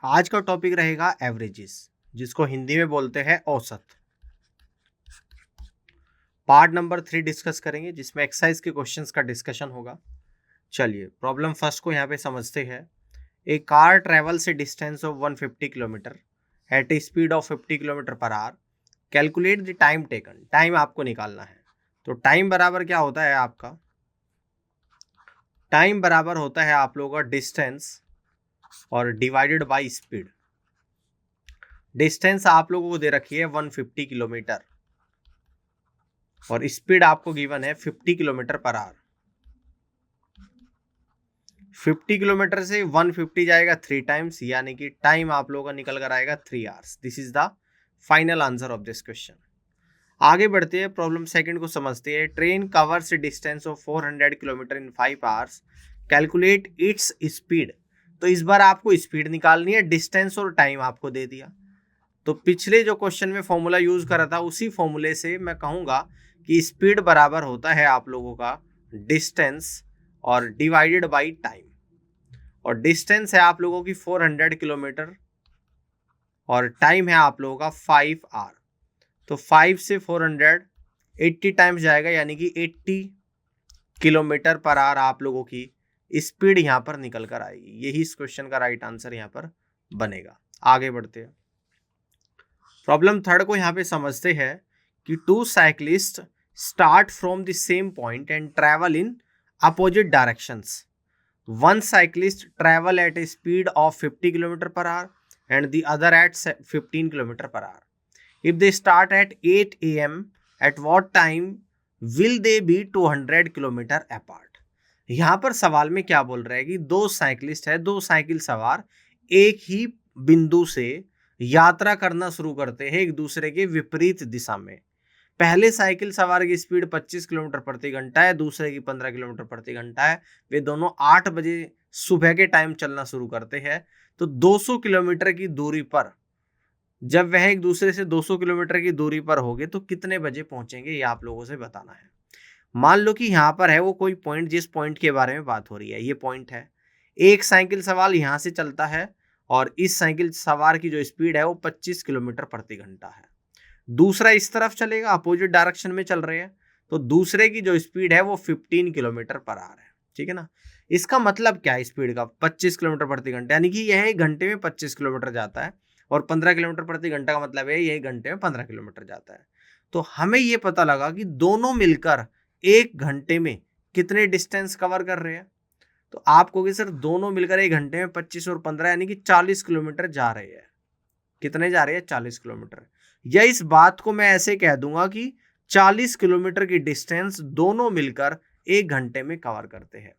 आज का टॉपिक रहेगा एवरेजेस, जिसको हिंदी में बोलते हैं औसत। पार्ट नंबर 3 डिस्कस करेंगे, जिसमें एक्सरसाइज के क्वेश्चंस का डिस्कशन होगा। चलिए प्रॉब्लम फर्स्ट को यहाँ पे समझते हैं। ए कार ट्रेवल से distance of 150 kilometre at a speed of 50 kilometre per hour. Calculate the time taken. Time आपको निकालना है। तो टाइम बराबर क्या होता है आपका? टाइम बराबर होता है आप लोगों का डिस्टेंस और डिवाइडेड बाय स्पीड। डिस्टेंस आप लोगों को दे रखी है 150 किलोमीटर और स्पीड आपको गिवन है 50 किलोमीटर पर आवर। 50 किलोमीटर से 150 जाएगा 3 टाइम्स, यानी कि टाइम आप लोगों का निकल कर आएगा 3 hours. This is the final answer of this question. आगे बढ़ते हैं, प्रॉब्लम सेकंड को समझते हैं। Train covers distance of 400 kilometre in 5 hours. Calculate its speed. तो इस बार आपको स्पीड निकालनी है, डिस्टेंस और टाइम आपको दे दिया। तो पिछले जो क्वेश्चन में फॉर्मूला यूज करा था, उसी फॉर्मूले से मैं कहूंगा कि स्पीड बराबर होता है आप लोगों का डिस्टेंस और डिवाइडेड बाय टाइम। और डिस्टेंस है आप लोगों की 400 किलोमीटर और टाइम है आप लोगों का 5 आवर। तो 5 से 400 80 टाइम्स जाएगा, यानी कि 80 किलोमीटर पर आवर आप लोगों की स्पीड यहां पर निकल कर आएगी। यही इस क्वेश्चन का राइट आंसर यहां पर बनेगा। आगे बढ़ते हैं, प्रॉब्लम थर्ड को यहाँ पे समझते हैं कि two cyclist start from the same point and travel in opposite directions. One cyclist travel at a speed of 50 kilometre per hour and the other at 15 kilometre per hour. If they start at 8 AM, at what time will they be 200 kilometre apart. यहाँ पर सवाल में क्या बोल रहा है कि दो साइक्लिस्ट है, दो साइकिल सवार एक ही बिंदु से यात्रा करना शुरू करते हैं एक दूसरे के विपरीत दिशा में। पहले साइकिल सवार की स्पीड 25 किलोमीटर प्रति घंटा है, दूसरे की 15 किलोमीटर प्रति घंटा है। वे दोनों 8 बजे सुबह के टाइम चलना शुरू करते हैं। तो 200 किलोमीटर की दूरी पर जब वह एक दूसरे से 200 किलोमीटर की दूरी पर होंगे तो कितने बजे पहुंचेंगे, ये आप लोगों से बताना है। मान लो कि यहाँ पर है वो कोई पॉइंट, जिस पॉइंट के बारे में बात हो रही है ये पॉइंट है। एक साइकिल सवार यहाँ से चलता है और इस साइकिल सवार की जो स्पीड है वो 25 किलोमीटर प्रति घंटा है। दूसरा इस तरफ चलेगा, अपोजिट डायरेक्शन में चल रहे हैं, तो दूसरे की जो स्पीड है वो 15 किलोमीटर पर आवर है। ठीक है ना। इसका मतलब क्या है स्पीड का? 25 किलोमीटर प्रति घंटा, यानी कि यह एक घंटे में 25 किलोमीटर जाता है और 15 किलोमीटर प्रति घंटा का मतलब है यह घंटे में 15 किलोमीटर जाता है। तो हमें यह पता लगा कि दोनों मिलकर एक घंटे में कितने डिस्टेंस कवर कर रहे हैं। तो आप कहोगे सर दोनों मिलकर एक घंटे में 25 और 15 यानी कि 40 किलोमीटर जा रहे हैं। कितने जा रहे हैं? 40 किलोमीटर। या इस बात को मैं ऐसे कह दूंगा कि 40 किलोमीटर की डिस्टेंस दोनों मिलकर एक घंटे में कवर करते हैं।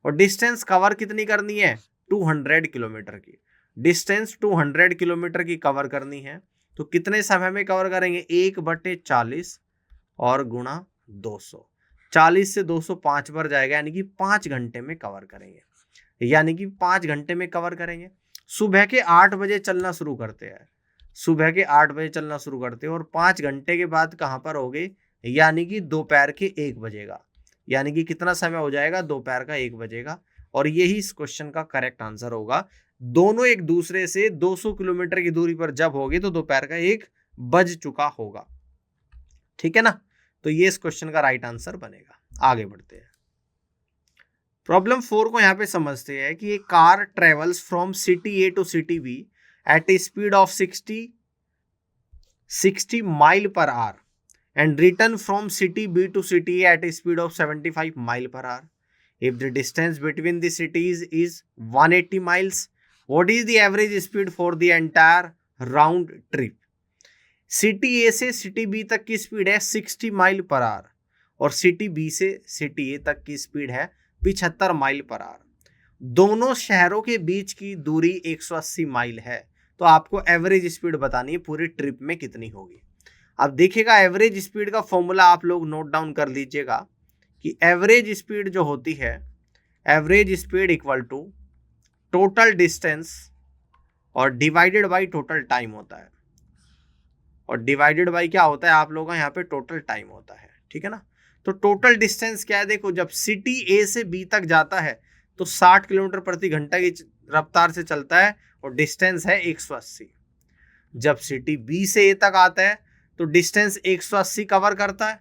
और डिस्टेंस कवर कितनी करनी है? 200 किलोमीटर की डिस्टेंस 200 किलोमीटर की कवर करनी है। तो कितने समय में कवर करेंगे? 1/40 और गुणा 200। 40 से 200 5 बार जाएगा, यानी कि 5 घंटे में कवर करेंगे। यानी कि 5 घंटे में कवर करेंगे। सुबह के 8 बजे चलना शुरू करते हैं, सुबह के 8 बजे चलना शुरू करते हैं और 5 घंटे के बाद कहाँ पर हो गए? यानी कि दोपहर के 1 बजेगा। यानी कि कितना समय हो जाएगा? दोपहर का 1 बजेगा। और यही इस क्वेश्चन का करेक्ट आंसर होगा। दोनों एक दूसरे से 200 किलोमीटर की दूरी पर जब होगी तो दोपहर का 1 बज चुका होगा। ठीक है ना। तो ये इस क्वेश्चन का राइट आंसर बनेगा। आगे बढ़ते हैं, प्रॉब्लम 4 को यहाँ पे समझते हैं कि एक car travels from city A to city B at a speed of 60 mile per hour and return from city B to city A at a speed of 75 mile per hour. If the distance between the cities is 180 miles, what is the average speed for the entire round trip? City A से city B तक की speed है 60 mile per our और city B से city ए तक की speed है 75 mile per our. दोनों शहरों के बीच की दूरी 180 माइल है। तो आपको एवरेज स्पीड बतानी है पूरी ट्रिप में कितनी होगी। अब देखिएगा, एवरेज स्पीड का फॉर्मूला आप लोग नोट डाउन कर लीजिएगा कि एवरेज स्पीड जो होती है, average speed equal to total distance और डिवाइडेड बाय टोटल टाइम होता है। और डिवाइडेड बाय क्या होता है आप लोगों का? यहाँ पे टोटल टाइम होता है। ठीक है ना। तो टोटल डिस्टेंस क्या है? देखो, जब सिटी ए से बी तक जाता है तो 60 किलोमीटर प्रति घंटा की रफ्तार से चलता है और डिस्टेंस है 180। जब सिटी बी से ए तक आता है तो डिस्टेंस 180 कवर करता है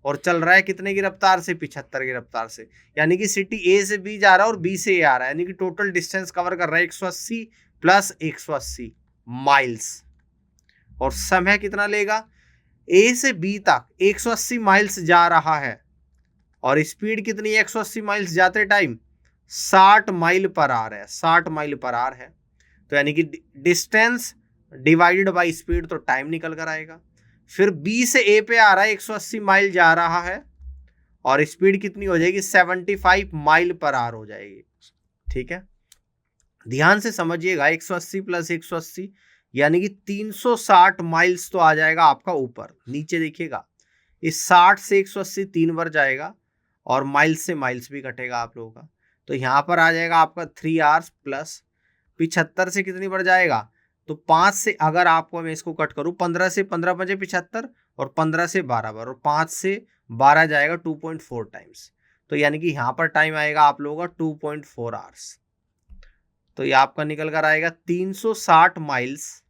और चल रहा है कितने की रफ्तार से, 75 की रफ्तार से। यानी कि सिटी ए से बी जा रहा है और बी से ए आ रहा है, यानी कि टोटल डिस्टेंस कवर कर रहा है 180 प्लस 180 माइल्स। और समय कितना लेगा, ए से बी तक 180 माइल्स जा रहा है और स्पीड कितनी है 180 माइल्स जाते टाइम 60 माइल पर आवर है, 60 माइल पर आवर है। तो यानी कि डिस्टेंस डिवाइडेड बाय स्पीड, तो टाइम निकल कर आएगा। फिर बी से ए पे आ रहा है, 180 माइल जा रहा है और स्पीड कितनी हो जाएगी 75 माइल पर आवर हो जाएगी। ठीक है, ध्यान से समझिएगा, 180 प्लस 180 यानी कि 360 माइल्स तो आ जाएगा आपका ऊपर। नीचे देखिएगा, इस 60 से 180 3 बार जाएगा और माइल्स से माइल्स भी कटेगा आप लोगों का, तो यहाँ पर आ जाएगा आपका 3 आवर्स प्लस 75 से कितनी बार जाएगा, तो 5 से, अगर आपको मैं इसको कट करूँ 15 से 15 बजे 75 और 15 से 12 बार और 5 से 12 जाएगा 2.4 टाइम्स। तो यानी कि यहाँ पर टाइम आएगा आप लोगों का 2.4 आवर्स। तो ये आपका निकल कर आएगा 360 माइल्स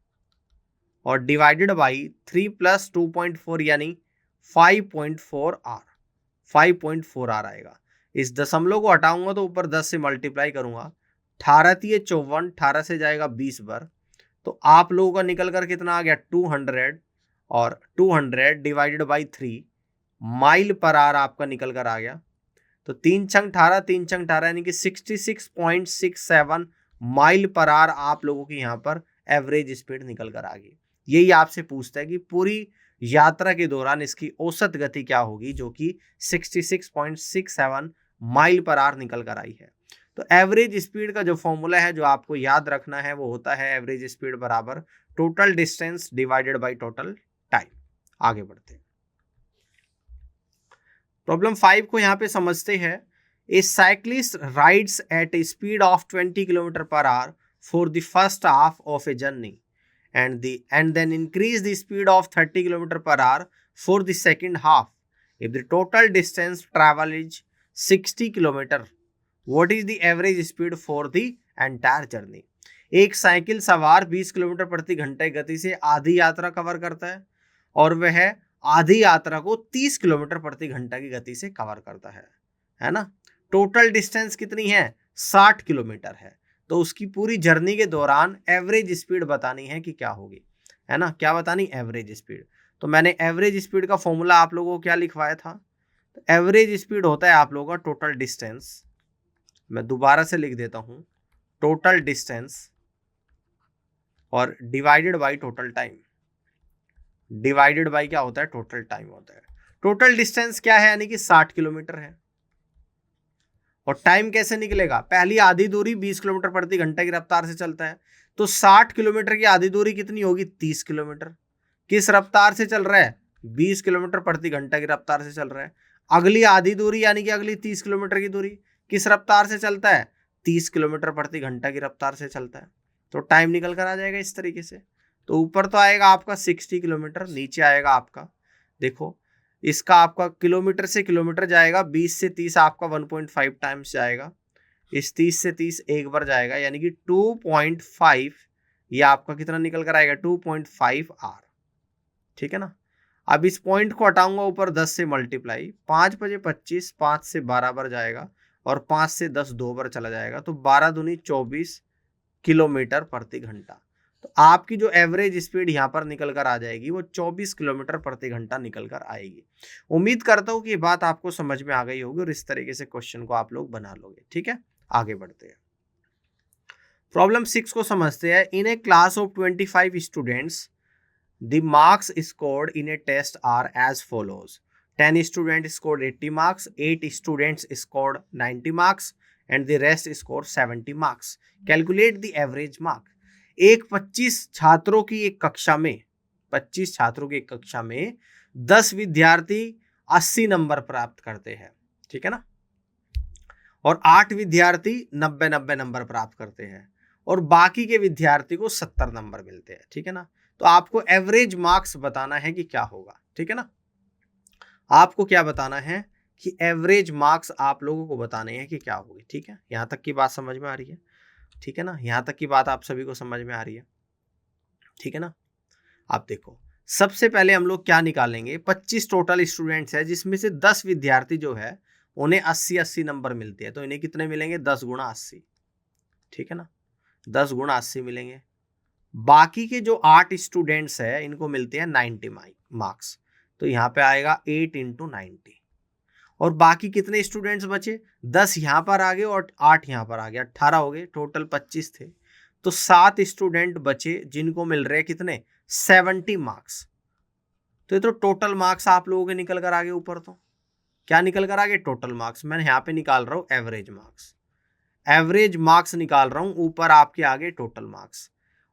और डिवाइडेड बाई 3 प्लस 2.4 यानी 5.4 आर, 5.4 आर आएगा। इस दशमलव को हटाऊंगा तो ऊपर 10 से मल्टीप्लाई करूंगा, 18 3 54, 18 से जाएगा 20 बार, तो आप लोगों का निकल कर कितना आ गया 200 और 200 डिवाइडेड बाई 3 माइल पर आर आपका निकल कर आ गया। तो 3 छंग 18, 3 छंग 18 यानी कि 66.67 माइल पर आर आप लोगों की यहाँ पर एवरेज स्पीड निकल कर आ गई। यही आपसे पूछता है कि पूरी यात्रा के दौरान इसकी औसत गति क्या होगी, जो कि 66.67 माइल पर आर निकल कर आई है। तो एवरेज स्पीड का जो फॉर्मूला है जो आपको याद रखना है वो होता है एवरेज स्पीड बराबर total distance divided by total time. आगे बढ़ते हैं, प्रॉब्लम 5 को यहाँ पे समझते हैं। A cyclist rides at a speed of 20 kilometre per hour for the first half of a journey and then increase the speed of 30 km per hour for the second half. If the total distance travel is 60 km, what is the average speed for the entire journey? एक cycle सवार 20 kilometre प्रति घंटे गति से आधी यात्रा cover करता है और वह आधी यात्रा को 30 किलोमीटर प्रति घंटा की गति से कवर करता है ना। टोटल डिस्टेंस कितनी है 60 किलोमीटर है, तो उसकी पूरी जर्नी के दौरान एवरेज स्पीड बतानी है कि क्या होगी, है ना। क्या बतानी, एवरेज स्पीड। तो मैंने एवरेज स्पीड का फॉर्मूला आप लोगों को क्या लिखवाया था, तो एवरेज स्पीड होता है आप लोगों का टोटल डिस्टेंस, मैं दोबारा से लिख देता हूं, टोटल डिस्टेंस और divided by total time. Divided by क्या होता है, टोटल टाइम होता है। टोटल डिस्टेंस क्या है, यानी कि 60 किलोमीटर है और टाइम कैसे निकलेगा, पहली आधी दूरी 20 किलोमीटर प्रति घंटे की रफ्तार से चलता है, तो 60 किलोमीटर की आधी दूरी कितनी होगी 30 किलोमीटर। किस रफ्तार से चल रहा है, 20 किलोमीटर प्रति घंटा की रफ्तार से चल रहा है। अगली आधी दूरी यानी कि अगली 30 किलोमीटर की दूरी किस रफ्तार से चलता है, 30 किलोमीटर प्रति घंटा की रफ्तार से चलता है, तो टाइम निकल कर आ जाएगा इस तरीके से। तो ऊपर तो आएगा आपका 60 किलोमीटर, नीचे आएगा आपका, देखो इसका आपका किलोमीटर से किलोमीटर जाएगा, 20 से 30 आपका 1.5 टाइम्स जाएगा, इस 30 से 30 एक बार जाएगा, यानी कि 2.5, ये आपका कितना निकल कर आएगा 2.5 आर। ठीक है ना। अब इस पॉइंट को हटाऊंगा ऊपर 10 से मल्टीप्लाई, 5 बजे 25, 5 से 12 बार जाएगा और 5 से 10 2 बार चला जाएगा, तो 12 दूनी 24 किलोमीटर प्रति घंटा। तो आपकी जो एवरेज स्पीड यहाँ पर निकल कर आ जाएगी वो 24 किलोमीटर प्रति घंटा निकल कर आएगी। उम्मीद करता हूँ कि ये बात आपको समझ में आ गई होगी और इस तरीके से क्वेश्चन को आप लोग बना लोगे। ठीक है, आगे बढ़ते हैं, प्रॉब्लम 6 को समझते हैं। In a class of 25 students the marks scored in a test are as follows. 10 student scored 80 marks, 8 students scored 90 marks and the rest score 70 marks. Calculate the average mark. एक 25 छात्रों की एक कक्षा में 25 छात्रों की एक कक्षा में 10 विद्यार्थी 80 नंबर प्राप्त करते हैं, ठीक है ना, और 8 विद्यार्थी 90 नंबर प्राप्त करते हैं और बाकी के विद्यार्थी को 70 नंबर मिलते हैं। ठीक है ना। तो आपको एवरेज मार्क्स बताना है कि क्या होगा। ठीक है ना, आपको क्या बताना है कि एवरेज मार्क्स आप लोगों को बताने हैं कि क्या होगी। ठीक है, यहां तक की बात समझ में आ रही है। ठीक है ना, यहाँ तक की बात आप सभी को समझ में आ रही है, ठीक है ना। आप देखो सबसे पहले हम लोग क्या निकालेंगे, 25 टोटल स्टूडेंट्स है जिसमें से 10 विद्यार्थी जो है उन्हें 80-80 नंबर मिलते हैं, तो इन्हें कितने मिलेंगे, 10 गुणा 80, ठीक है ना, 10 गुणा 80 मिलेंगे। बाकी के जो 8 स्टूडेंट्स है इनको मिलते हैं 90 मार्क्स, तो यहाँ पे आएगा 8 इंटू 90। और बाकी कितने स्टूडेंट्स बचे, 10 यहाँ पर आ गए और 8 यहाँ पर आ गए, 18 हो गए, टोटल 25 थे, तो 7 स्टूडेंट बचे जिनको मिल रहे हैं कितने, 70 मार्क्स। तो ये तो टोटल मार्क्स आप लोगों के निकल कर आ गए ऊपर, तो क्या निकल कर आ गए, टोटल मार्क्स। मैं यहाँ पे निकाल रहा हूँ एवरेज मार्क्स, एवरेज मार्क्स निकाल रहा हूँ, ऊपर आपके आगे टोटल मार्क्स,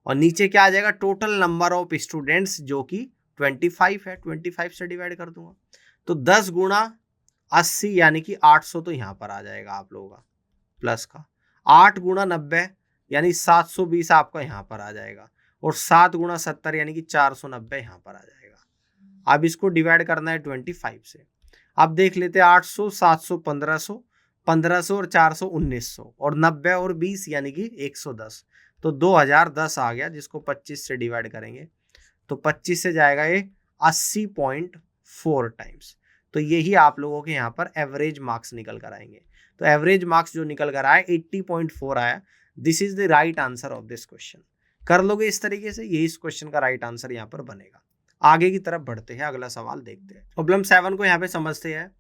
और नीचे क्या आ जाएगा, टोटल नंबर ऑफ स्टूडेंट्स जो कि 25 है, 25 से डिवाइड कर दूंगा, तो 10 गुणा 80 यानी कि 800 तो यहाँ पर आ जाएगा आप लोगों का प्लस का, 8 गुणा 90 यानी 720 आपका यहाँ पर आ जाएगा, और 7 गुणा 70 यानी कि 490 यहाँ पर आ जाएगा। अब इसको डिवाइड करना है 25 से, अब देख लेते हैं 800, 700, 1500, 1500 और 400 1900, और 90 और 20 यानी कि 110, तो 2010 आ गया, जिसको 25 से डिवाइड करेंगे तो 25 से जाएगा ये 80.4 टाइम्स, तो यही आप लोगों के यहाँ पर एवरेज मार्क्स निकल कर आएंगे। तो एवरेज मार्क्स जो निकल कर आया 80.4 आया, this is the right answer of this question. कर लोगे इस तरीके से, यही इस क्वेश्चन का राइट आंसर यहाँ पर बनेगा। आगे की तरफ बढ़ते हैं, अगला सवाल देखते हैं। प्रॉब्लम 7 को यहाँ पे समझते हैं।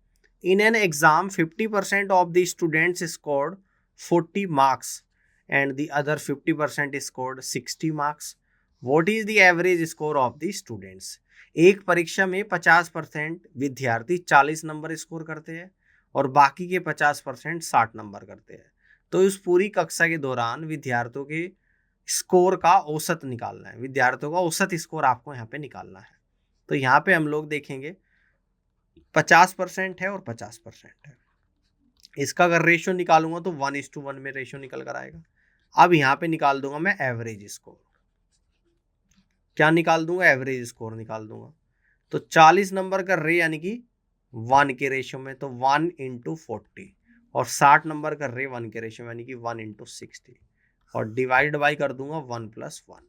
In an exam 50% of the students scored 40 marks and the other 50% scored 60 marks, what is the average score of the students. एक परीक्षा में 50% विद्यार्थी 40 नंबर स्कोर करते हैं और बाकी के 50% 60 नंबर करते हैं, तो इस पूरी कक्षा के दौरान विद्यार्थियों के स्कोर का औसत निकालना है, विद्यार्थियों का औसत स्कोर आपको यहाँ पे निकालना है। तो यहाँ पे हम लोग देखेंगे 50% है और 50% है, इसका अगर रेशियो निकालूंगा तो 1:1 में रेशियो निकल कर आएगा। अब यहाँ पे निकाल दूंगा मैं एवरेज स्कोर, क्या निकाल दूंगा, एवरेज स्कोर निकाल दूंगा, तो 40 नंबर का रे यानी कि 1 के रेशियो में, तो 1 इंटू 40, और 60 नंबर का रे 1 के रेशियो में यानी कि 1 इंटू 60, और डिवाइड बाई कर दूंगा 1 + 1,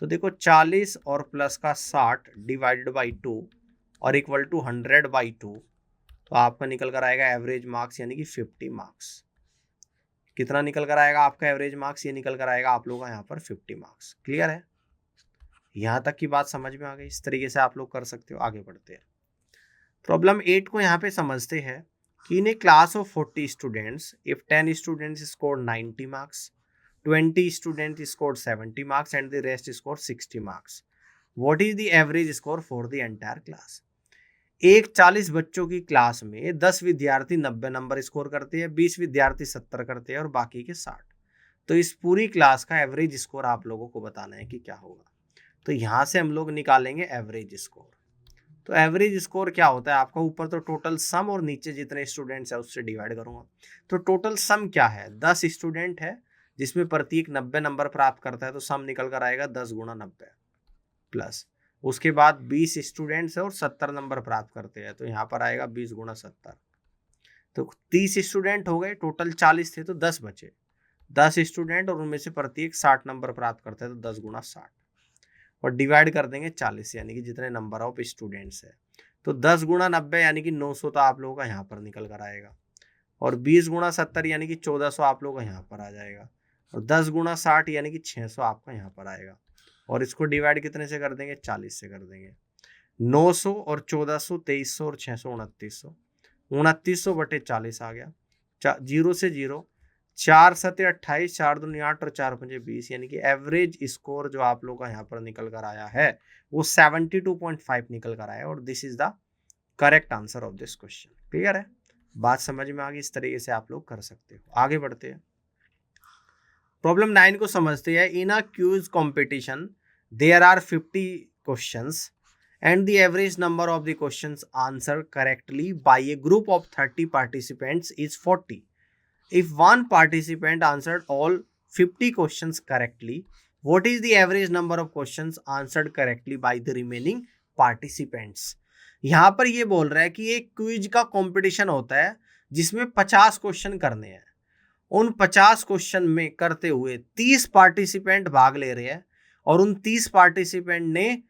तो देखो 40 और प्लस का 60 डिवाइडेड बाई 2 और इक्वल टू 100/2, तो आपका निकल कर आएगा एवरेज मार्क्स यानी कि 50 मार्क्स। कितना निकल कर आएगा आपका एवरेज मार्क्स, ये निकल कर आएगा आप लोगों का यहाँ पर 50 मार्क्स। क्लियर है, यहाँ तक की बात समझ में आ गई, इस तरीके से आप लोग कर सकते हो। आगे बढ़ते हैं, प्रॉब्लम 8 को यहाँ पे समझते हैं कि in a class of 40 students if 10 students score 90 marks, 20 students scored 70 marks and the rest scored 60 marks. What is the average score for the entire class? एक 40 बच्चों की क्लास में 10 विद्यार्थी 90 नंबर स्कोर करते हैं, 20 विद्यार्थी 70 करते हैं और बाकी के 60, तो इस पूरी क्लास का एवरेज स्कोर आप लोगों को बताना है कि क्या होगा। तो यहाँ से हम लोग निकालेंगे एवरेज स्कोर। तो एवरेज स्कोर क्या होता है आपका, ऊपर तो टोटल सम और नीचे जितने स्टूडेंट्स है उससे डिवाइड करूंगा। तो टोटल सम क्या है, 10 स्टूडेंट है जिसमें प्रत्येक 90 नंबर प्राप्त करता है, तो सम निकल कर आएगा 10 गुणा 90, प्लस उसके बाद 20 स्टूडेंट्स है और 70 नंबर प्राप्त करते हैं, तो यहाँ पर आएगा 20 गुणा 70, तो 30 स्टूडेंट हो गए, टोटल 40 थे तो 10 बचे, 10 स्टूडेंट और उनमें से प्रत्येक 60 नंबर प्राप्त करते हैं, तो 10 गुणा 60 और डिवाइड कर देंगे 40 यानी कि जितने नंबर ऑफ स्टूडेंट्स है, तो 10 गुणा 90 यानी कि 900 तो आप लोगों का यहाँ पर निकल कर आएगा, और 20 गुणा 70 यानी कि 1400 आप लोगों का यहाँ पर आ जाएगा, और 10 गुणा 60 यानी कि 600 आपका यहाँ पर आएगा, और इसको डिवाइड कितने से कर देंगे, 40 से कर देंगे। 900 और 1400 2300 और 600 2900, 2900 बटे 40 आ गया, 0 से 0, 4 7 28, 4 2 8 और 4 5 20, यानी कि एवरेज स्कोर जो आप लोग का यहाँ पर निकल कर आया है वो 72.5 निकल कर आया, और this is the correct answer of this question. Clear है, बात समझ में आ गई, इस तरीके से आप लोग कर सकते हो। आगे बढ़ते हैं, प्रॉब्लम 9 को समझते हैं। In a quiz competition there are 50 questions and the average number of the questions answered correctly by a group of 30 participants is 40. If one participant answered all 50 questions correctly, what is the average number of questions answered correctly by the remaining participants? यहाँ पर ये बोल रहा है कि एक quiz का competition होता है जिसमें 50 क्वेश्चन करने हैं उन 50 क्वेश्चन में करते हुए 30 पार्टिसिपेंट भाग ले रहे हैं और उन 30 पार्टिसिपेंट ने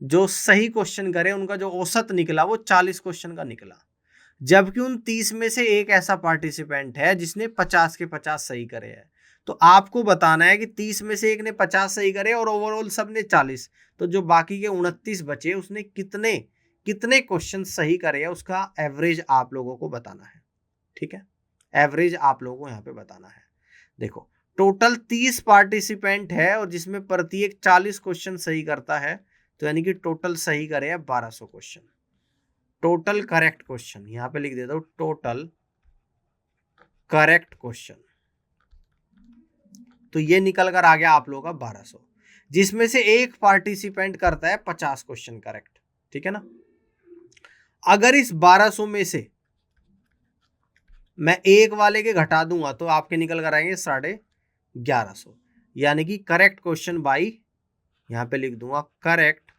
जो सही क्वेश्चन करे उनका जो औसत निकला वो 40 क्वेश्चन का निकला, जबकि उन 30 में से एक ऐसा पार्टिसिपेंट है जिसने 50 के 50 सही करे हैं। तो आपको बताना है कि 30 में से एक ने 50 सही करे और ओवरऑल सबने 40, तो जो बाकी के 29 बचे उसने कितने कितने क्वेश्चन सही करे हैं उसका एवरेज आप लोगों को बताना है। ठीक है, एवरेज आप लोगों को यहाँ पे बताना है। देखो टोटल 30 पार्टिसिपेंट है और जिसमें प्रत्येक 40 क्वेश्चन सही करता है, तो यानी कि टोटल सही करे हैं 1200 क्वेश्चन। टोटल करेक्ट क्वेश्चन यहां पे लिख देता हूं, टोटल करेक्ट क्वेश्चन, तो ये निकल कर आ गया आप लोगों का 1200, जिसमें से एक पार्टिसिपेंट करता है 50 क्वेश्चन करेक्ट। ठीक है ना। अगर इस 1200 में से मैं एक वाले के घटा दूंगा तो आपके निकल कर आएंगे 1150, यानी कि करेक्ट क्वेश्चन बाई, यहां पे लिख दूंगा करेक्ट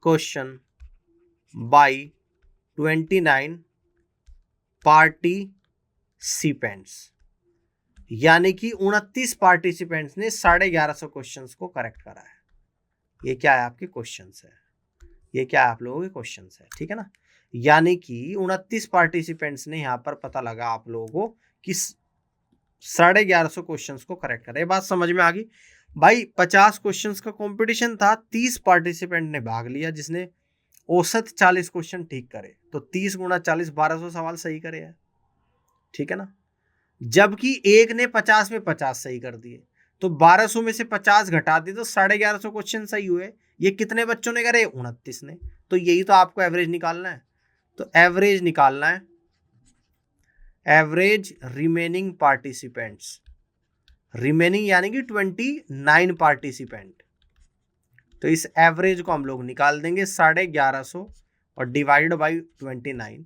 क्वेश्चन बाई 29 पार्टिसिपेंट्स, यानी कि 29 पार्टिसिपेंट्स ने 1150 क्वेश्चंस को करेक्ट करा है। ये क्या है आपके क्वेश्चंस है, ये क्या है आप लोगों के क्वेश्चंस है। ठीक है ना, यानी कि 29 पार्टिसिपेंट्स ने यहां पर पता लगा आप लोगों को कि 1150 क्वेश्चंस को करेक्ट करा। ये बात समझ में आ गई भाई। 50 क्वेश्चंस का कंपटीशन था, 30 पार्टिसिपेंट ने भाग लिया जिसने औसत 40 क्वेश्चन ठीक करे, तो 30 गुणा 40 1200 सवाल सही करे है। ठीक है ना, जबकि एक ने 50 में 50 सही कर दिए, तो 1200 में से 50 घटा दिए तो 1150 क्वेश्चन सही हुए। ये कितने बच्चों ने करे, 29 ने। तो यही तो आपको एवरेज निकालना है। तो एवरेज निकालना है, एवरेज रिमेनिंग पार्टिसिपेंट्स, रिमेनिंग यानी कि 29 पार्टिसिपेंट। तो इस एवरेज को हम लोग निकाल देंगे 1150 और डिवाइड बाई 29,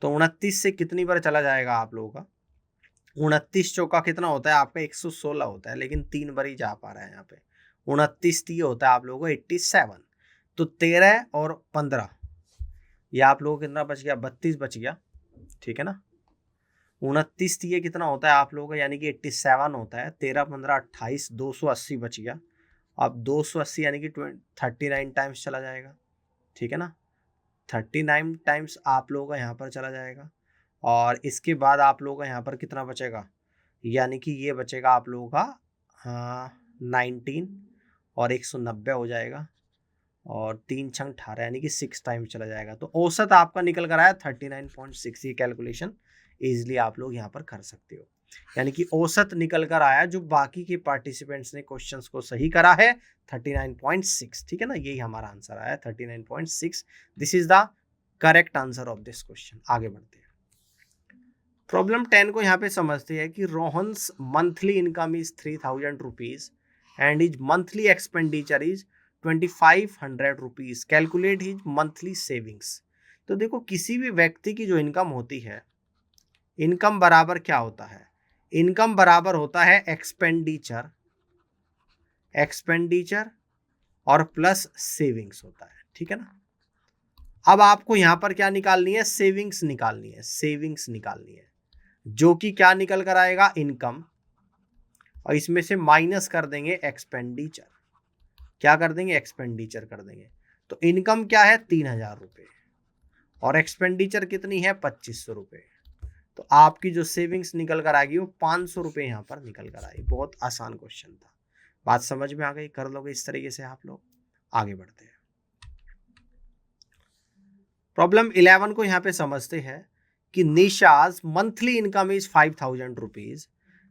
तो 29 से कितनी बार चला जाएगा आप लोगों का, 29 चौका कितना होता है आपका 116 होता है, लेकिन 3 बार ही जा पा रहा है यहाँ पे। 29 तीय होता है आप लोगों को 87, तो 13 और 15, ये आप लोगों को कितना बच गया, 32 बच गया। ठीक है ना, 29 तीय कितना होता है आप लोगों का, यानी कि 87 होता है, 13 15 28, 280 बच गया। अब 280 यानी कि 39 टाइम्स चला जाएगा। ठीक है ना, 39 टाइम्स आप लोगों का यहाँ पर चला जाएगा, और इसके बाद आप लोगों का यहाँ पर कितना बचेगा, यानी कि ये बचेगा आप लोगों का 19 और 190 हो जाएगा, और 3 छंग 18 यानी कि 6 टाइम चला जाएगा। तो औसत आपका निकल कर आया 39.6। ये कैलकुलेशन इजिली आप लोग यहाँ पर कर सकते हो, यानी कि औसत निकल कर आया जो बाकी के पार्टिसिपेंट्स ने क्वेश्चंस को सही करा है 39.6। ठीक है ना, यही हमारा आंसर आया 39.6। This is the correct answer of this question. आगे बढ़ते हैं, प्रॉब्लम 10 को यहाँ पे समझते हैं कि Rohan's monthly income is 3000 rupees and is monthly expenditure is 2500 rupees, calculate his monthly savings. तो देखो किसी भी व्यक्ति की जो इनकम होती है, इनकम बराबर क्या होता है, इनकम बराबर होता है एक्सपेंडिचर, एक्सपेंडिचर और प्लस सेविंग्स होता है। ठीक है ना। अब आपको यहां पर क्या निकालनी है, सेविंग्स निकालनी है, सेविंग्स निकालनी है, जो कि क्या निकल कर आएगा, इनकम, और इसमें से माइनस कर देंगे एक्सपेंडिचर। क्या कर देंगे, एक्सपेंडिचर कर देंगे। तो इनकम क्या है 3000 रुपये और एक्सपेंडिचर कितनी है 2500 रुपये। तो आपकी जो सेविंग्स निकल कर आएगी वो 500 रुपये यहाँ पर निकल कर आएगी। बहुत आसान क्वेश्चन था, बात समझ में आ गई, कर लोगे इस तरीके से आप लोग। आगे बढ़ते हैं, प्रॉब्लम 11 को यहाँ पे समझते हैं कि Nisha's monthly income is 5000 rupees,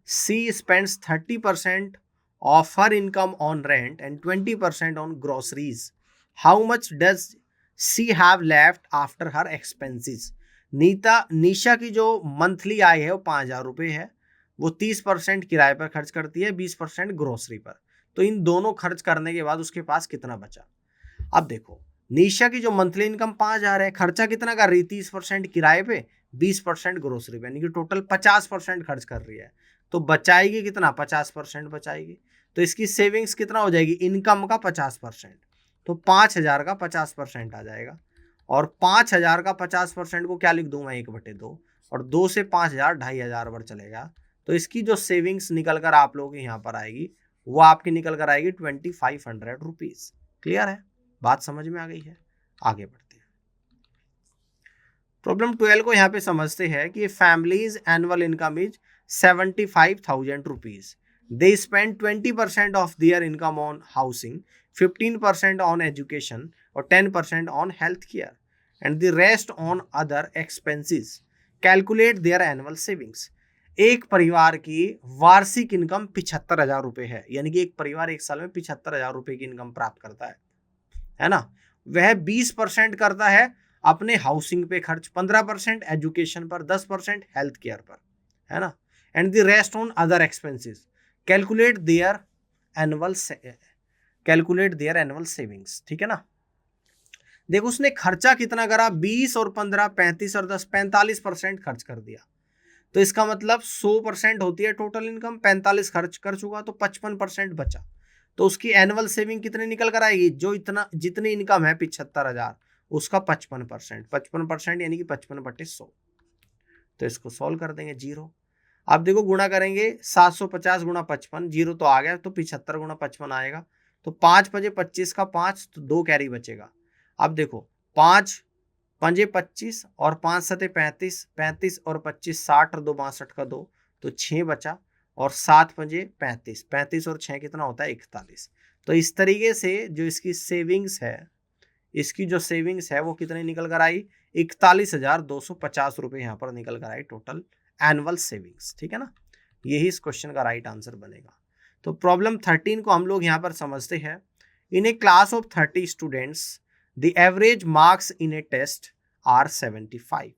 she spends 30% of her income on rent and 20% on groceries, how much does she have left after her expenses. Nisha की जो मंथली आय है वो 5000 रुपये है, वो 30% किराए पर खर्च करती है, 20% ग्रोसरी पर। तो इन दोनों खर्च करने के बाद उसके पास कितना बचा। अब देखो निशा की जो मंथली इनकम 5000 है, खर्चा कितना कर रही है, 30% किराए पे, 20% ग्रोसरी पे, यानी कि टोटल 50% खर्च कर रही है। तो बचाएगी कितना, 50% बचाएगी। तो इसकी सेविंग्स कितना हो जाएगी, इनकम का 50%, तो 5000 का 50% आ जाएगा। और 5000 का 50% को क्या लिख दूं मैं, 1/2, और 2 से 5,000 2,500 पर चलेगा, तो इसकी जो सेविंग्स निकल कर आप लोगों के यहाँ पर आएगी वो आपकी निकल कर आएगी 2500 रुपीज। क्लियर है, बात समझ में आ गई है? आगे बढ़ते हैं। प्रॉब्लम 12 को यहाँ पे समझते हैं कि families annual income is 75,000 rupees. They spend 20% of their income on housing, 15% on education और 10% on health care and the rest on other expenses. Calculate their annual savings. एक परिवार की वार्षिक इनकम 75,000 रुपये है, यानी कि एक परिवार एक साल में 75,000 रुपये की इनकम प्राप्त करता है ना। वह 20% करता है अपने हाउसिंग पे खर्च, 15% एजुकेशन पर, 10% हेल्थ केयर पर, है ना, and the rest on other expenses. Calculate their annual savings. ठीक है ना। देखो उसने खर्चा कितना करा, 20 और 15, 35 और 10, 45% खर्च कर दिया। तो इसका मतलब 100% होती है टोटल इनकम, 45 खर्च कर चुका तो 55% बचा। तो उसकी एनुअल सेविंग कितनी निकल कर आएगी, जो इतना जितनी इनकम है 75,000 उसका 55%, 55% यानी कि 55/100। तो इसको सॉल्व कर देंगे, 0। अब देखो गुणा करेंगे, 750 गुणा 55, 0 तो आ गया, तो 75 गुणा 55 आएगा। तो 5 पजे 25 का 5, तो 2 कैरी बचेगा। अब देखो 5 पंजे 25 और 5 सते 35, 35 और 25 60 और 2 62 का 2, तो 6 बचा। और 7 पंजे 35, 35 और 6 कितना होता है 41। तो इस तरीके से जो इसकी सेविंग्स है, इसकी जो सेविंग्स है वो कितनी निकल कर आई, 41,250 रुपये यहाँ पर निकल कर आई टोटल एनुअल सेविंग्स। ठीक है ना, यही इस क्वेश्चन का राइट आंसर बनेगा। तो प्रॉब्लम 13 को हम लोग यहाँ पर समझते हैं। In a class of 30 students the average marks in a test are 75।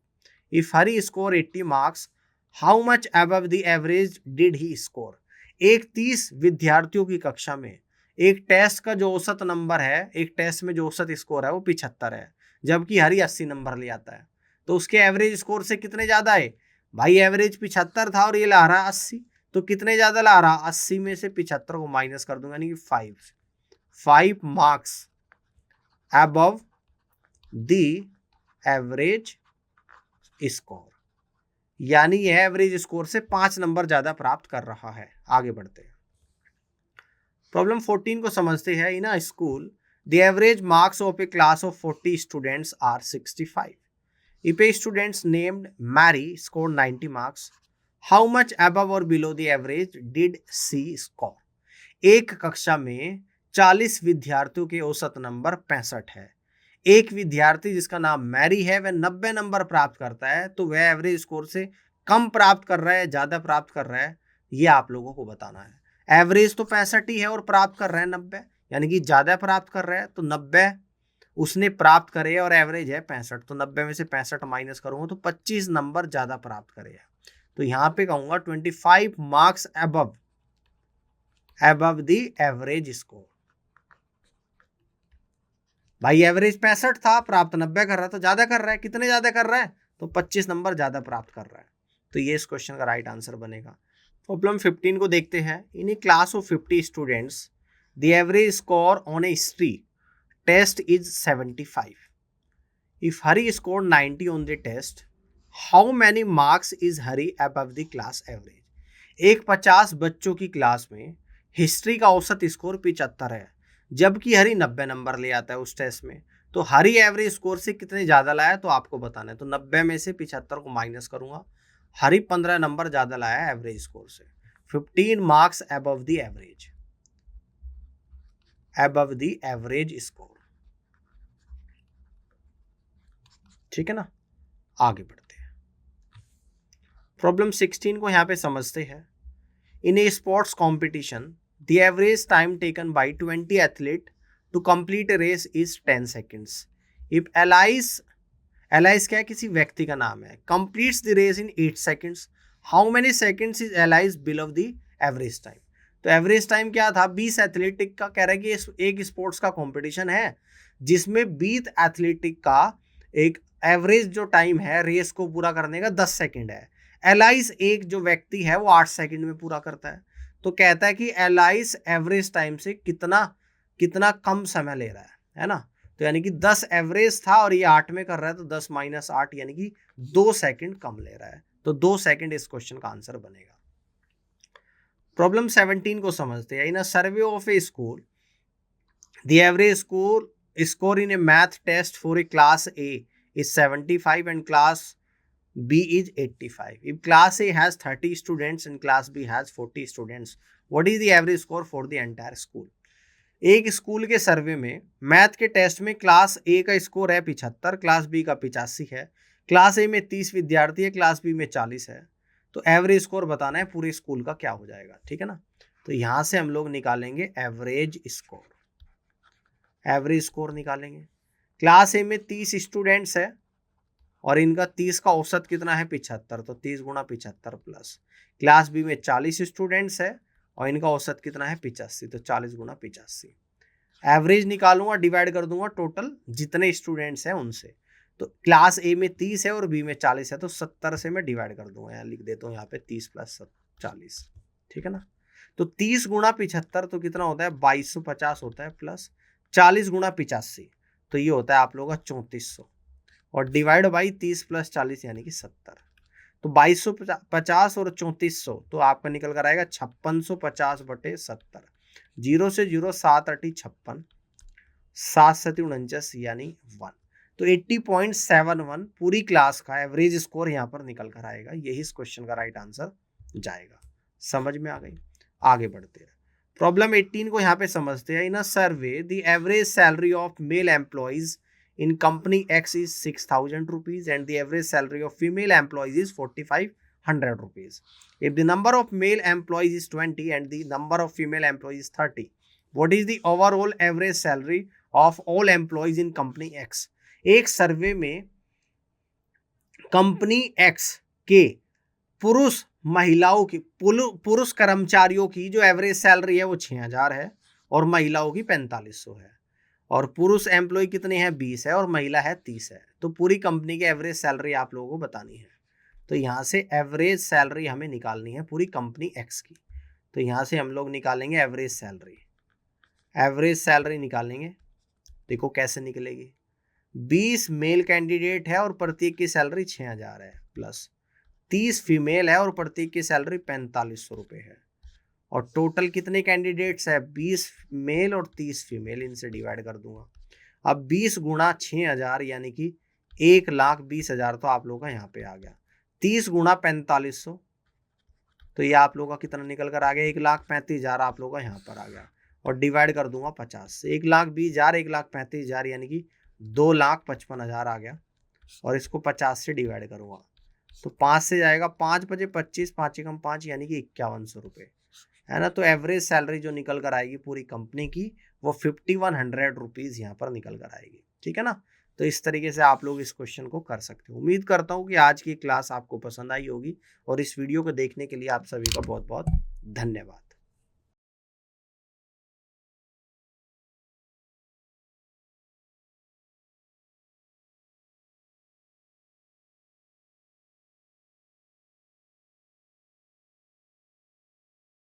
If Hari score 80 marks, how much above the average did he score. एक 30 विद्यार्थियों की कक्षा में एक टेस्ट का जो औसत नंबर है, एक टेस्ट में जो औसत स्कोर है वो 75 है, जबकि हरी 80 नंबर ले आता है। तो उसके एवरेज स्कोर से कितने ज्यादा है भाई, एवरेज 75 था और ये ला रहा 80, तो कितने ज्यादा ला रहा, 80 में से 75 को माइनस कर दूंगा, यानी कि 5 marks above the average score, यानी यह एवरेज स्कोर से 5 नंबर ज्यादा प्राप्त कर रहा है। आगे बढ़ते हैं। प्रॉब्लम 14 को समझते हैं। In a school the average marks of a class of 40 students are 65। If a student named Mary scored 90 marks, how much above or below the average did she score? एक कक्षा में 40 विद्यार्थियों के औसत नंबर 65 है। एक विद्यार्थी जिसका नाम मैरी है वह 90 नंबर प्राप्त करता है, तो वह एवरेज स्कोर से कम प्राप्त कर रहा है, ज्यादा प्राप्त कर रहा है, ये आप लोगों को बताना है। एवरेज तो 65 ही है और प्राप्त कर रहा है 90, यानी कि ज्यादा प्राप्त कर रहा है, तो 90 उसने प्राप्त करे और एवरेज है 65, तो 90 में से 65 माइनस करूंगा तो 25 नंबर ज्यादा प्राप्त करेगा। तो यहां पे कहूंगा 25 marks above the average score. भाई एवरेज 65 था, प्राप्त 90 कर रहा है, तो ज्यादा कर रहा है, कितने ज्यादा कर रहा है, तो 25 नंबर ज्यादा प्राप्त कर रहा है। तो ये इस क्वेश्चन का राइट आंसर बनेगा। प्रॉब्लम 15 को देखते हैं। In a class of 50 students the average score on a history test is 75. If Hari scored 90 on the test, how many marks is Hari above the class average? एक 50 बच्चों की class में history का औसत score 75 है, जबकि हरी 90 number ले आता है उस टेस्ट में, तो हरी एवरेज स्कोर से कितने ज्यादा लाया तो आपको बताना है। तो 90 में से 75 को माइनस करूंगा, हरी 15 नंबर ज्यादा लाया एवरेज स्कोर से, 15 marks above the average score. ठीक है ना, आगे बढ़ते हैं। प्रॉब्लम 16 को यहां पे समझते हैं। In a sports competition the average time taken by 20 athlete to complete a race is 10 seconds. If Alice क्या है, किसी व्यक्ति का नाम है, completes the race in 8 seconds, how many seconds is Alice below the average time. तो average time क्या था, 20 एथलेटिक का, कह रहा है कि एक स्पोर्ट्स का कॉम्पिटिशन है जिसमें 20 एथलेटिक का एक एवरेज जो टाइम है रेस को पूरा करने का 10 सेकंड है। एलाइस एक जो व्यक्ति है वो 8 सेकंड में पूरा करता है, तो कहता है कि एलाइस एवरेज टाइम से कितना कम समय ले रहा है ना। तो यानी कि 10 एवरेज था और ये 8 में कर रहा है, तो 10 माइनस 8 यानी कि 2 सेकंड कम ले रहा है, तो 2 सेकंड इस क्वेश्चन का आंसर बनेगा। प्रॉब्लम 17 को समझते हैं। In a survey of a school the average score in a math test for a class A is 75 and class B is 85. If class A has 30 students and class B has 40 students, what is the average score for the entire school? एक school के सर्वे में math के test में class ए का score है 75, class B का 85 है, class ए में 30 विद्यार्थी है, क्लास बी में 40 है, तो एवरेज स्कोर बताना है पूरे स्कूल का क्या हो जाएगा, ठीक है ना। तो यहां से हम लोग निकालेंगे एवरेज स्कोर, एवरेज स्कोर निकालेंगे। क्लास ए में 30 स्टूडेंट्स है और इनका 30 का औसत कितना है 75, तो 30 गुणा 75 प्लस क्लास बी में 40 स्टूडेंट्स है और इनका औसत कितना है 85, तो 40 गुणा 85। एवरेज निकालूंगा, डिवाइड कर दूंगा टोटल जितने स्टूडेंट्स हैं उनसे, तो क्लास ए में 30 है और बी में 40 है, तो 70 से मैं डिवाइड कर दूंगा, यहाँ लिख देता हूँ यहाँ पे 30 प्लस 40, ठीक है ना। तो 30 गुणा 75 तो कितना होता है 2250 होता है, प्लस 40 गुणा 85 तो ये होता है आप लोगों का 3400, और डिवाइड बाई 30 प्लस 40 यानी कि 70, तो 2250 और 3400 तो आपका निकल कर आएगा 5650 बटे 70, 0 से 0 7 8 56, 7 7 49 यानी 1, तो 80.71 पूरी क्लास का एवरेज स्कोर यहाँ पर निकल कर आएगा। यही इस क्वेश्चन का राइट आंसर जाएगा। समझ में आ गई, आगे बढ़ते हैं। प्रॉब्लम 18 को यहाँ पे समझते हैं। In a survey the average salary of male employees in company X is 6,000 rupees and the average salary of female employees is 4,500 rupees. If the number of male employees is 20 and the number of female employees is 30, what is the overall average salary of all employees in company X? एक सर्वे में company X के पुरुष महिलाओं की पुरुष कर्मचारियों की जो एवरेज सैलरी है वो 6,000 है और महिलाओं की 4,500 है, और पुरुष एम्प्लॉय कितने हैं 20 है और महिला है 30 है, तो पूरी कंपनी की एवरेज सैलरी आप लोगों को बतानी है। तो यहाँ से एवरेज सैलरी हमें निकालनी है पूरी कंपनी एक्स की, तो यहाँ से हम लोग निकालेंगे एवरेज सैलरी। एवरेज सैलरी निकालेंगे, देखो कैसे निकलेगी। 20 मेल कैंडिडेट है और प्रत्येक की सैलरी 6,000 है, प्लस 30 फीमेल है और प्रत्येक की सैलरी 4,500 रुपये है, और टोटल कितने कैंडिडेट्स है 20 मेल और 30 फीमेल, इनसे डिवाइड कर दूंगा। अब 20 गुणा 6,000 यानी कि 1,20,000 तो आप लोगों का यहाँ पे आ गया। 30 गुणा 4,500 तो ये आप लोगों का कितना निकल कर आ गया 1,35,000 आप लोगों का यहाँ पर आ गया, और डिवाइड कर दूंगा 50 से। 1,20,000 1,35,000 यानी कि 2,55,000 आ गया, और इसको 50 से डिवाइड करूँगा तो 5 से जाएगा, 5 बजे 25, 5 एकम 5 यानी कि 5,100 रुपये है ना। तो एवरेज सैलरी जो निकल कर आएगी पूरी कंपनी की वो 5,100 रुपीज़ यहाँ पर निकल कर आएगी, ठीक है ना। तो इस तरीके से आप लोग इस क्वेश्चन को कर सकते हो। उम्मीद करता हूँ कि आज की क्लास आपको पसंद आई होगी, और इस वीडियो को देखने के लिए आप सभी का बहुत बहुत धन्यवाद।